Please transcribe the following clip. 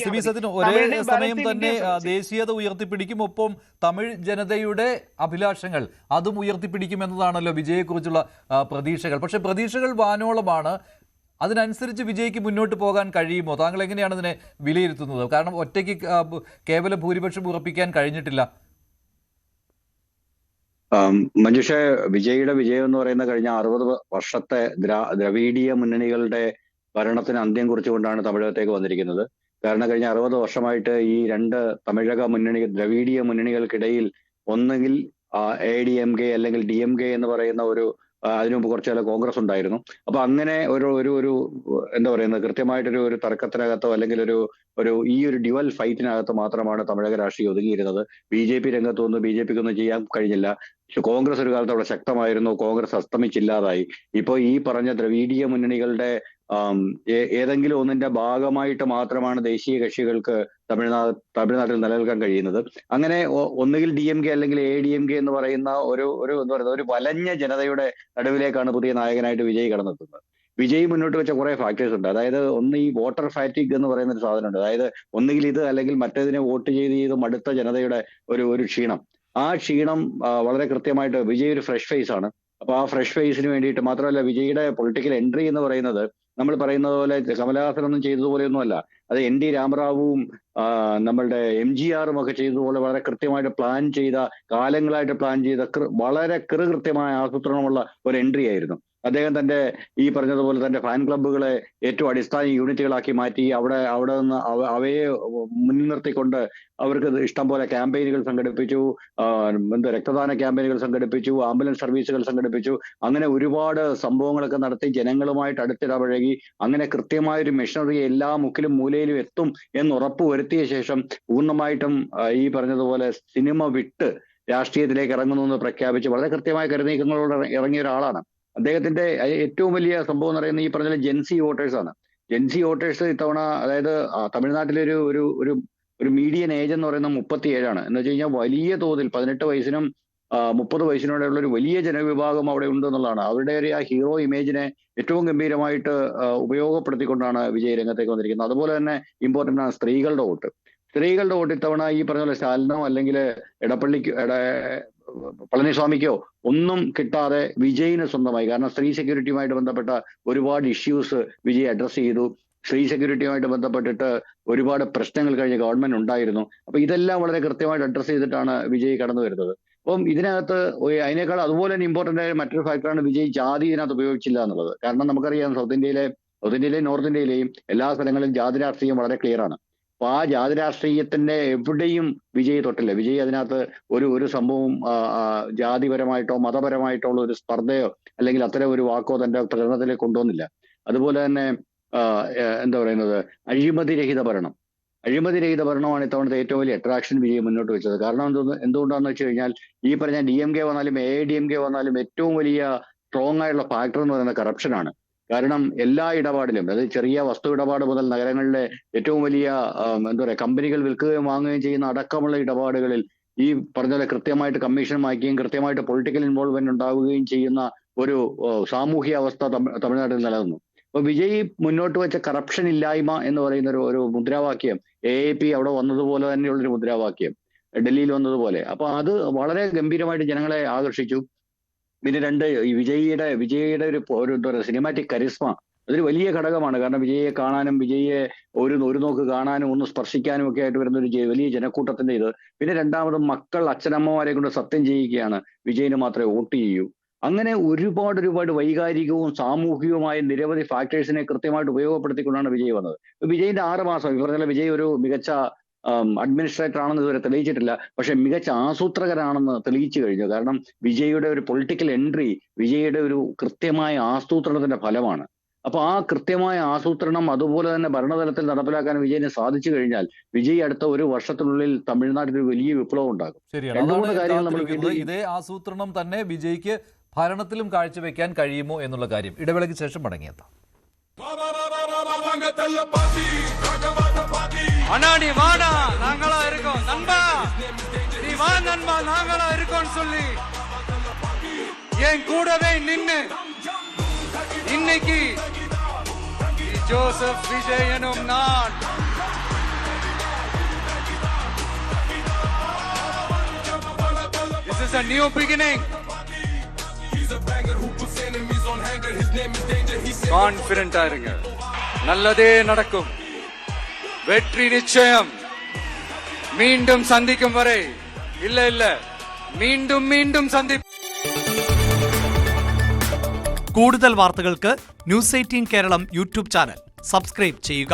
സിബിസത്തിന് ഒരേ സമയം തന്നെ ദേശീയത ഉയർത്തിപ്പിടിക്കും, ഒപ്പം തമിഴ് ജനതയുടെ അഭിലാഷങ്ങൾ അതും ഉയർത്തിപ്പിടിക്കുമെന്നതാണല്ലോ വിജയെക്കുറിച്ചുള്ള പ്രതീക്ഷകൾ. പക്ഷെ പ്രതീക്ഷകൾ വാനോളമാണ്. അതിനനുസരിച്ച് വിജയ്ക്ക് മുന്നോട്ട് പോകാൻ കഴിയുമോ? താങ്കൾ എങ്ങനെയാണ് ഇതിനെ വിലയിരുത്തുന്നത്? കാരണം ഒറ്റയ്ക്ക് കേവല ഭൂരിപക്ഷം ഉറപ്പിക്കാൻ കഴിഞ്ഞിട്ടില്ല. മഞ്ജുഷ, വിജയുടെ വിജയം എന്ന് പറയുന്ന കഴിഞ്ഞ 60 വർഷത്തെ ദ്രവീഡീയ മുന്നണികളുടെ ഭരണത്തിന് അന്ത്യം കുറിച്ചുകൊണ്ടാണ് തമിഴകത്തേക്ക് വന്നിരിക്കുന്നത്. കാരണം കഴിഞ്ഞ 60 വർഷമായിട്ട് ഈ രണ്ട് തമിഴക ദ്രവീഡീയ മുന്നണികൾക്കിടയിൽ ഒന്നുകിൽ ADMK അല്ലെങ്കിൽ DMK എന്ന് പറയുന്ന അതിനു മുമ്പ് കുറച്ചു കാലം കോൺഗ്രസ് ഉണ്ടായിരുന്നു. അപ്പൊ അങ്ങനെ ഒരു എന്താ പറയുന്നത്, കൃത്യമായിട്ടൊരു തർക്കത്തിനകത്തോ അല്ലെങ്കിൽ ഈ ഒരു ഡ്യുവൽ ഫൈറ്റിനകത്ത് മാത്രമാണ് തമിഴക രാഷ്ട്രീയം ഒതുങ്ങിയിരുന്നത്. BJP രംഗത്ത് വന്ന് BJPക്കൊന്നും ചെയ്യാൻ കഴിഞ്ഞില്ല. കോൺഗ്രസ് ഒരു കാലത്ത് അവിടെ ശക്തമായിരുന്നു, കോൺഗ്രസ് അസ്തമിച്ചില്ലാതായി. ഇപ്പൊ ഈ പറഞ്ഞ ദ്രവീഡീയ മുന്നണികളുടെ ഏതെങ്കിലും ഒന്നിന്റെ ഭാഗമായിട്ട് മാത്രമാണ് ദേശീയ കക്ഷികൾക്ക് തമിഴ്നാട്ടിൽ നിലനിൽക്കാൻ കഴിയുന്നത്. അങ്ങനെ ഒന്നുകിൽ DMK അല്ലെങ്കിൽ ADMK എന്ന് പറയുന്ന എന്താ പറയുക, ഒരു വലഞ്ഞ ജനതയുടെ നടുവിലേക്കാണ് പുതിയ നായകനായിട്ട് വിജയ് കടന്നെത്തുന്നത്. വിജയ് മുന്നോട്ട് വെച്ച കുറെ ഫാക്ടേഴ്സ് ഉണ്ട്. അതായത് ഒന്ന്, ഈ വോട്ടർ ഫാറ്റിക് എന്ന് പറയുന്ന ഒരു സാധനമുണ്ട്. അതായത് ഒന്നുകിൽ ഇത് അല്ലെങ്കിൽ മറ്റേതിനെ വോട്ട് ചെയ്ത് മടുത്ത ജനതയുടെ ഒരു ക്ഷീണം. ആ ക്ഷീണം വളരെ കൃത്യമായിട്ട് വിജയ് ഒരു ഫ്രഷ് ഫേസ് ആണ്. അപ്പൊ ആ ഫ്രഷ് ഫേസിന് വേണ്ടിയിട്ട് മാത്രമല്ല, വിജയുടെ പൊളിറ്റിക്കൽ എൻട്രി എന്ന് പറയുന്നത് നമ്മൾ പറയുന്നത് പോലെ കമലഹാസനൊന്നും ചെയ്തതുപോലെയൊന്നുമല്ല. അത് NT രാമറാവുവും നമ്മളുടെ MGRും ഒക്കെ ചെയ്തതുപോലെ വളരെ കൃത്യമായിട്ട് കാലങ്ങളായിട്ട് പ്ലാൻ ചെയ്ത വളരെ കൃത്യമായ ആസൂത്രണമുള്ള ഒരു എൻട്രി ആയിരുന്നു. അദ്ദേഹം തന്റെ ഈ പറഞ്ഞതുപോലെ തന്റെ ഫാൻ ക്ലബ്ബുകളെ ഏറ്റവും അടിസ്ഥാന യൂണിറ്റുകളാക്കി മാറ്റി അവിടെ നിന്ന് അവയെ മുൻനിർത്തിക്കൊണ്ട് അവർക്ക് ഇഷ്ടം പോലെ ക്യാമ്പയിനുകൾ സംഘടിപ്പിച്ചു, രക്തദാന ക്യാമ്പയിനുകൾ സംഘടിപ്പിച്ചു, ആംബുലൻസ് സർവീസുകൾ സംഘടിപ്പിച്ചു. അങ്ങനെ ഒരുപാട് സംഭവങ്ങളൊക്കെ നടത്തി ജനങ്ങളുമായിട്ട് അടുത്തിടപഴകി അങ്ങനെ കൃത്യമായൊരു മെഷീനറി എല്ലാ മുക്കിലും മൂലയിലും എത്തും എന്ന് ഉറപ്പ് വരുത്തിയ ശേഷം പൂർണ്ണമായിട്ടും ഈ പറഞ്ഞതുപോലെ സിനിമ വിട്ട് രാഷ്ട്രീയത്തിലേക്ക് ഇറങ്ങുന്നു എന്ന് പ്രഖ്യാപിച്ച് വളരെ കൃത്യമായ കരുനീക്കങ്ങളോട് ഇറങ്ങിയ ഒരാളാണ്. അദ്ദേഹത്തിന്റെ ഏറ്റവും വലിയ സംഭവം എന്ന് പറയുന്നത് ഈ പറഞ്ഞ ജെൻസി വോട്ടേഴ്സ് ആണ്. ജെൻസി വോട്ടേഴ്സ് ഇത്തവണ, അതായത് തമിഴ്നാട്ടിലെ ഒരു മീഡിയൻ ഏജ് എന്ന് പറയുന്നത് 37 എന്ന് വെച്ച് കഴിഞ്ഞാൽ വലിയ തോതിൽ 18 വയസ്സിനും 30 വയസ്സിനോടെയുള്ള ഒരു വലിയ ജനവിഭാഗം അവിടെ ഉണ്ട് എന്നുള്ളതാണ്. അവരുടെ ആ ഹീറോ ഇമേജിനെ ഏറ്റവും ഗംഭീരമായിട്ട് ഉപയോഗപ്പെടുത്തിക്കൊണ്ടാണ് വിജയ് രംഗത്തേക്ക് വന്നിരിക്കുന്നത്. അതുപോലെ തന്നെ ഇമ്പോർട്ടന്റ് ആണ് സ്ത്രീകളുടെ വോട്ട്. ഇത്തവണ ഈ പറഞ്ഞ പോലെ സ്റ്റാലിനോ അല്ലെങ്കിൽ പളനിസ്വാമിക്കോ ഒന്നും കിട്ടാതെ വിജയിന് സ്വന്തമായി. കാരണം സ്ത്രീ സെക്യൂരിറ്റിയുമായിട്ട് ബന്ധപ്പെട്ട ഒരുപാട് ഇഷ്യൂസ് വിജയ് അഡ്രസ് ചെയ്തു. സ്ത്രീ സെക്യൂരിറ്റിയുമായിട്ട് ബന്ധപ്പെട്ടിട്ട് ഒരുപാട് പ്രശ്നങ്ങൾ കഴിഞ്ഞ ഗവൺമെന്റ് ഉണ്ടായിരുന്നു. അപ്പൊ ഇതെല്ലാം വളരെ കൃത്യമായിട്ട് അഡ്രസ് ചെയ്തിട്ടാണ് വിജയ് കടന്നു വരുന്നത്. അപ്പം ഇതിനകത്ത് അതിനേക്കാൾ അതുപോലെ തന്നെ ഇമ്പോർട്ടന്റ് ആയ മറ്റൊരു ഫാക്ടറാണ് വിജയ് ജാതി ഇതിനകത്ത് ഉപയോഗിച്ചില്ല എന്നുള്ളത്. കാരണം നമുക്കറിയാം സൗത്ത് ഇന്ത്യയിലെയും നോർത്ത് ഇന്ത്യയിലെയും എല്ലാ സ്ഥലങ്ങളിലും ജാതി രാഷ്ട്രീയം വളരെ ക്ലിയർ ആണ്. അപ്പൊ ആ ജാതി രാഷ്ട്രീയത്തിന്റെ എവിടെയും വിജയ് തൊട്ടില്ല. വിജയ് അതിനകത്ത് ഒരു സംഭവം ജാതിപരമായിട്ടോ മതപരമായിട്ടോ ഉള്ള ഒരു സ്പർദ്ധയോ അല്ലെങ്കിൽ അത്തരം ഒരു വാക്കോ തന്റെ പ്രചരണത്തിലേക്ക് കൊണ്ടുവന്നില്ല. അതുപോലെ തന്നെ എന്താ പറയുന്നത്, അഴിമതിരഹിത ഭരണമാണ് ഇത്തവണത്തെ ഏറ്റവും വലിയ അട്രാക്ഷൻ വിജയ് മുന്നോട്ട് വെച്ചത്. കാരണം എന്തുകൊണ്ടാന്ന് വെച്ച് കഴിഞ്ഞാൽ ഈ പറഞ്ഞ DMK വന്നാലും ADMK വന്നാലും ഏറ്റവും വലിയ സ്ട്രോങ് ആയിട്ടുള്ള ഫാക്ടർ എന്ന് പറയുന്നത് കറപ്ഷനാണ്. കാരണം എല്ലാ ഇടപാടിലും, അതായത് ചെറിയ വസ്തു ഇടപാട് മുതൽ നഗരങ്ങളിലെ ഏറ്റവും വലിയ എന്താ പറയുക കമ്പനികൾ വിൽക്കുകയും വാങ്ങുകയും ചെയ്യുന്ന അടക്കമുള്ള ഇടപാടുകളിൽ ഈ പറഞ്ഞ പോലെ കൃത്യമായിട്ട് കമ്മീഷൻ വാങ്ങിക്കുകയും കൃത്യമായിട്ട് പൊളിറ്റിക്കൽ ഇൻവോൾവ്മെന്റ് ഉണ്ടാവുകയും ചെയ്യുന്ന ഒരു സാമൂഹ്യ അവസ്ഥ തമിഴ്നാട്ടിൽ നിലനിന്നു. അപ്പൊ വിജയ് മുന്നോട്ട് വെച്ച കറപ്ഷൻ ഇല്ലായ്മ എന്ന് പറയുന്ന ഒരു മുദ്രാവാക്യം AAP അവിടെ വന്നതുപോലെ തന്നെയുള്ളൊരു മുദ്രാവാക്യം ഡൽഹിയിൽ വന്നതുപോലെ. അപ്പൊ അത് വളരെ ഗംഭീരമായിട്ട് ജനങ്ങളെ ആകർഷിച്ചു. പിന്നെ വിജയിയുടെ ഒരു എന്താ പറയുക സിനിമാറ്റിക് കരിസ്മ അതൊരു വലിയ ഘടകമാണ്. കാരണം വിജയെ കാണാനും വിജയെ ഒരു നോക്ക് കാണാനും ഒന്ന് സ്പർശിക്കാനും ഒക്കെ ആയിട്ട് വരുന്ന ഒരു വലിയ ജനക്കൂട്ടത്തിന്റെ ഇത്. പിന്നെ രണ്ടാമത് മക്കൾ അച്ഛനമ്മമാരെ കൊണ്ട് സത്യം ചെയ്യിക്കുകയാണ് വിജയിന് മാത്രമേ വോട്ട് ചെയ്യൂ. അങ്ങനെ ഒരുപാട് വൈകാരികവും സാമൂഹികവുമായ നിരവധി ഫാക്ടേഴ്സിനെ കൃത്യമായിട്ട് ഉപയോഗപ്പെടുത്തിക്കൊണ്ടാണ് വിജയ് വന്നത്. വിജയിന്റെ 6 മാസം ഈ പറഞ്ഞാൽ വിജയ് ഒരു മികച്ച അഡ്മിനിസ്ട്രേറ്റർ ആണെന്ന് ഇതുവരെ തെളിയിച്ചിട്ടില്ല. പക്ഷെ മികച്ച ആസൂത്രകരാണെന്ന് തെളിയിച്ചു കഴിഞ്ഞു. കാരണം വിജയുടെ ഒരു പൊളിറ്റിക്കൽ എൻട്രി വിജയുടെ ഒരു കൃത്യമായ ആസൂത്രണത്തിന്റെ ഫലമാണ്. അപ്പൊ ആ കൃത്യമായ ആസൂത്രണം അതുപോലെ തന്നെ ഭരണതലത്തിൽ നടപ്പിലാക്കാൻ വിജയിന് സാധിച്ചു കഴിഞ്ഞാൽ വിജയ് അടുത്ത 1 വർഷത്തിനുള്ളിൽ തമിഴ്നാട്ടിൽ ഒരു വലിയ വിപ്ലവം ഉണ്ടാകും. ഇതേ ആസൂത്രണം തന്നെ വിജയ്ക്ക് ഭരണത്തിലും കാഴ്ചവെക്കാൻ കഴിയുമോ എന്നുള്ള കാര്യം ഇടവേളയ്ക്ക് ശേഷം മടങ്ങിയെത്താം. அண்ணா நீ வாடா நாங்களா இருக்கோம் நண்பா, நீ வா நண்பா நாங்களா இருக்கோம் சொல்லி என் கூடவே நின்னு இன்னைக்கு ஜோசப் விஜய் எனும் நான் is a new beginning. Confident ஆயிருங்க, நல்லதே நடக்கும், வெற்றி நிச்சயம். மீண்டும் சந்திக்கும் வரை இல்ல மீண்டும் மீண்டும் കൂടുതൽ വാർത്തകൾക്ക് news 18 Keralam YouTube channel subscribe ചെയ്യുക.